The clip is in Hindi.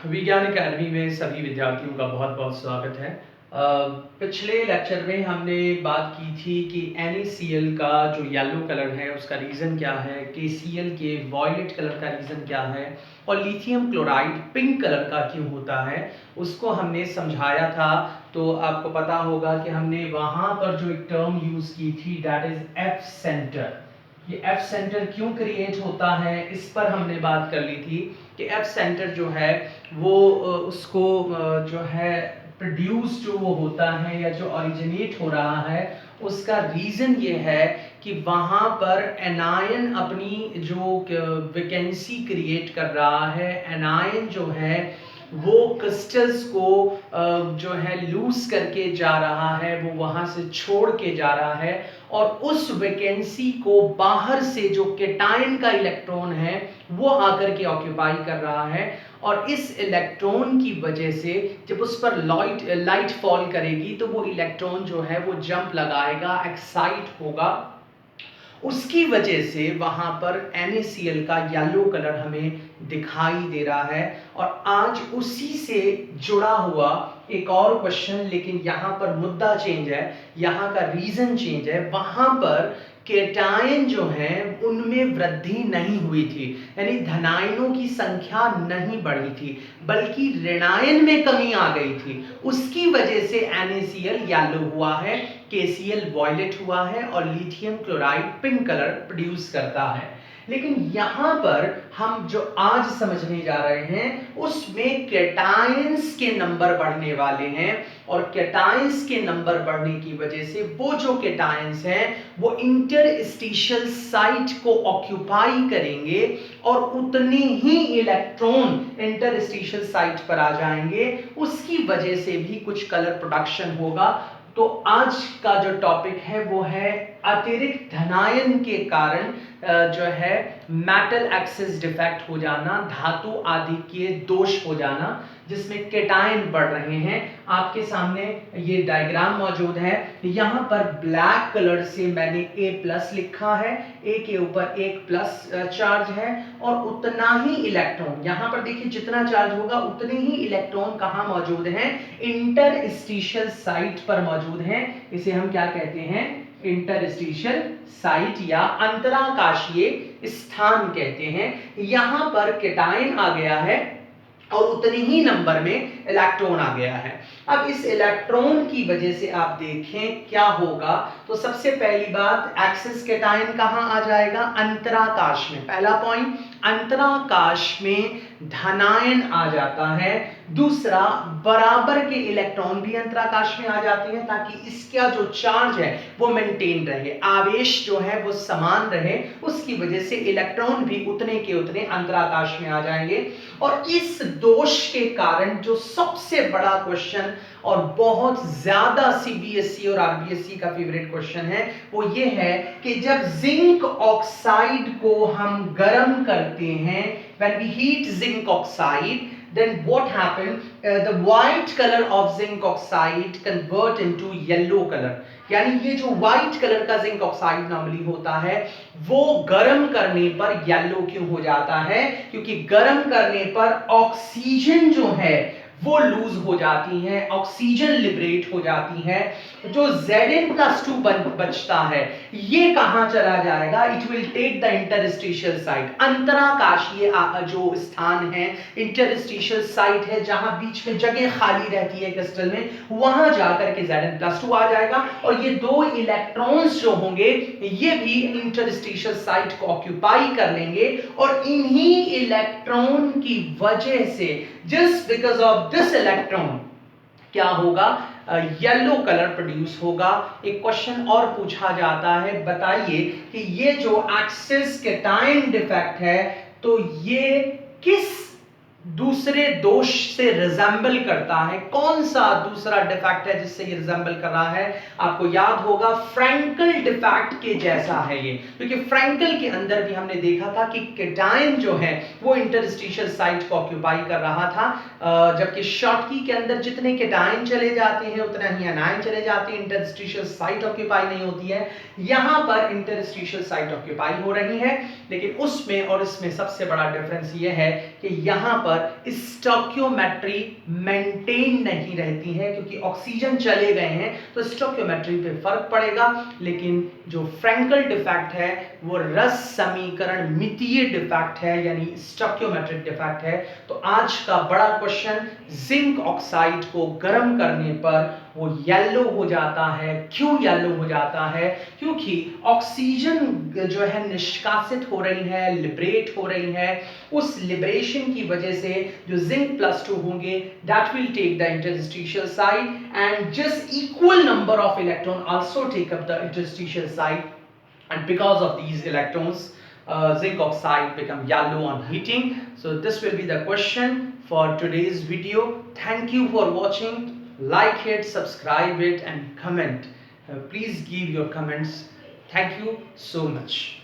विज्ञान अकेडमी में सभी विद्यार्थियों का बहुत बहुत स्वागत है। पिछले लेक्चर में हमने बात की थी कि NaCl का जो येलो कलर है उसका रीज़न क्या है, KCl के वॉयलेट कलर का रीज़न क्या है और लिथियम क्लोराइड पिंक कलर का क्यों होता है, उसको हमने समझाया था। तो आपको पता होगा कि हमने वहाँ पर जो एक टर्म यूज़ की थी, दैट इज़ एफ सेंटर। ये एफ सेंटर क्यों क्रिएट होता है, इस पर हमने बात कर ली थी कि एफ सेंटर जो है वो उसको जो है प्रोड्यूस जो वो होता है या जो ओरिजिनेट हो रहा है, उसका रीज़न ये है कि वहाँ पर एनायन अपनी जो वैकेंसी क्रिएट कर रहा है। एनायन जो है वो क्रिस्टल्स को जो है लूज करके जा रहा है, वो वहाँ से छोड़ के जा रहा है और उस वैकेंसी को बाहर से जो केटायन का इलेक्ट्रॉन है वो आकर के ऑक्यूपाई कर रहा है। और इस इलेक्ट्रॉन की वजह से जब उस पर लाइट फॉल करेगी तो वो इलेक्ट्रॉन जो है वो जंप लगाएगा, एक्साइट होगा, उसकी वजह से वहां पर NaCl का येलो कलर हमें दिखाई दे रहा है। और आज उसी से जुड़ा हुआ एक और क्वेश्चन, लेकिन यहाँ पर मुद्दा चेंज है, यहाँ का रीजन चेंज है। वहां पर केटायन जो है उनमें वृद्धि नहीं हुई थी, यानी धनायनों की संख्या नहीं बढ़ी थी, बल्कि ऋणायन में कमी आ गई थी। उसकी वजह से NaCl येलो हुआ है, KCl वॉयलेट हुआ है और lithium chloride pink colour produce करता है। लेकिन यहां पर हम जो आज समझने जा रहे हैं उसमें केटायंस के नंबर बढ़ने वाले हैं और केटायंस के नंबर बढ़ने की वजह से वो जो केटायंस हैं वो इंटरस्टिशियल साइट को ऑक्यूपाई करेंगे और उतने ही इलेक्ट्रॉन इंटरस्टिशियल साइट पर आ जाएंगे। उसकी वजह से भी कुछ कलर प्रोडक्शन होगा। तो आज का जो टॉपिक है वो है अतिरिक्त धनायन के कारण जो है मेटल एक्सिस डिफेक्ट हो जाना, धातु आदि के दोष हो जाना, जिसमें केटायन बढ़ रहे हैं। आपके सामने ये डायग्राम मौजूद है। यहाँ पर ब्लैक कलर से मैंने A+ लिखा है, A के ऊपर एक प्लस चार्ज है और उतना ही इलेक्ट्रॉन, यहाँ पर देखिए जितना चार्ज होगा उतने ही इलेक्ट्रॉन कहाँ मौजूद हैं, इंटरस्टिशियल साइट पर मौजूद हैं। इसे हम क्या कहते हैं, इंटरस्टिशियल साइट या अंतराकाशीय स्थान कहते हैं। यहां पर केटायन आ गया है और उतने ही नंबर में इलेक्ट्रॉन आ गया है। अब इस इलेक्ट्रॉन की वजह से आप देखें क्या होगा। तो सबसे पहली बात, एक्सिस केटायन कहां आ जाएगा, अंतराकाश में। पहला पॉइंट, अंतराकाश में धनायन आ जाता है। दूसरा, बराबर के इलेक्ट्रॉन भी अंतराकाश में आ जाते हैं ताकि इसका जो चार्ज है वो मेंटेन रहे, आवेश जो है वो समान रहे। उसकी वजह से इलेक्ट्रॉन भी उतने के उतने अंतराकाश में आ जाएंगे। और इस दोष के कारण जो सबसे बड़ा क्वेश्चन और बहुत ज्यादा CBSE और RBSE का फेवरेट क्वेश्चन है वो ये है कि जब जिंक ऑक्साइड को हम गर्म करते हैं, when we heat zinc oxide, then what happen, the white color of zinc oxide convert into yellow color। यानी ये जो व्हाइट कलर का जिंक ऑक्साइड नॉर्मली होता है वो गर्म करने पर येलो क्यों हो जाता है, क्योंकि गर्म करने पर ऑक्सीजन जो है वो लूज हो जाती है, ऑक्सीजन लिबरेट हो जाती है। जो Zn+2 बचता है ये कहां चला जाएगा, it will take the interstitial site, अंतराकाशीय जो स्थान है, इंटरस्टिशियल साइट है जहां बीच में जगह खाली रहती है क्रिस्टल में, वहां जाकर के Zn+2 आ जाएगा और ये दो इलेक्ट्रॉन्स जो होंगे ये भी इंटरस्टिशियल साइट को ऑक्यूपाई कर लेंगे और इन्हीं इलेक्ट्रॉन की वजह से, just because of this electron, क्या होगा, येलो कलर प्रोड्यूस होगा। एक क्वेश्चन और पूछा जाता है, बताइए कि ये जो एक्सिस केटायन डिफेक्ट है तो ये किस दूसरे दोष से रिजेंबल करता है, कौन सा दूसरा डिफेक्ट है जिससे ये रिजेंबल कर रहा है। आपको याद होगा फ्रैंकल डिफेक्ट के जैसा है ये, क्योंकि फ्रैंकल के अंदर भी हमने देखा था कि केटायन जो है वो इंटरस्टिशियल साइट को ऑक्यूपाई कर रहा था, जबकि शॉटकी के अंदर जितने केटायन चले जाते हैं उतना ही एनायन चले जाते हैं, इंटरस्टिशियल साइट ऑक्यूपाई नहीं होती है। यहां पर इंटरस्टिशियल साइट ऑक्यूपाई हो रही है, लेकिन उसमें और इसमें सबसे बड़ा डिफरेंस ये है कि यहां पर इस स्टोक्योमेट्री मेंटेन नहीं रहती है, क्योंकि ऑक्सीजन चले गए हैं तो स्टोक्योमेट्री पे फर्क पड़ेगा। लेकिन जो फ्रैंकल डिफेक्ट है वो रस समीकरण मितीय डिफेक्ट है, यानी स्टोक्योमेट्रिक डिफेक्ट है। तो आज का बड़ा क्वेश्चन, जिंक ऑक्साइड को गर्म करने पर वो येलो हो जाता है। क्यों येलो हो जाता है? क्योंकि ऑक्सीजन जो है निष्कासित हो रही है, लिबरेट हो रही है। उस लिबरेशन की वजह से जो जिंक +2 होंगे, that will take the interstitial side and just equal number of electron also take up the interstitial side, and because of these electrons zinc oxide become yellow on heating. So this will be the question for today's video. Thank you for watching. Like it, subscribe it and comment. Please give your comments. Thank you so much.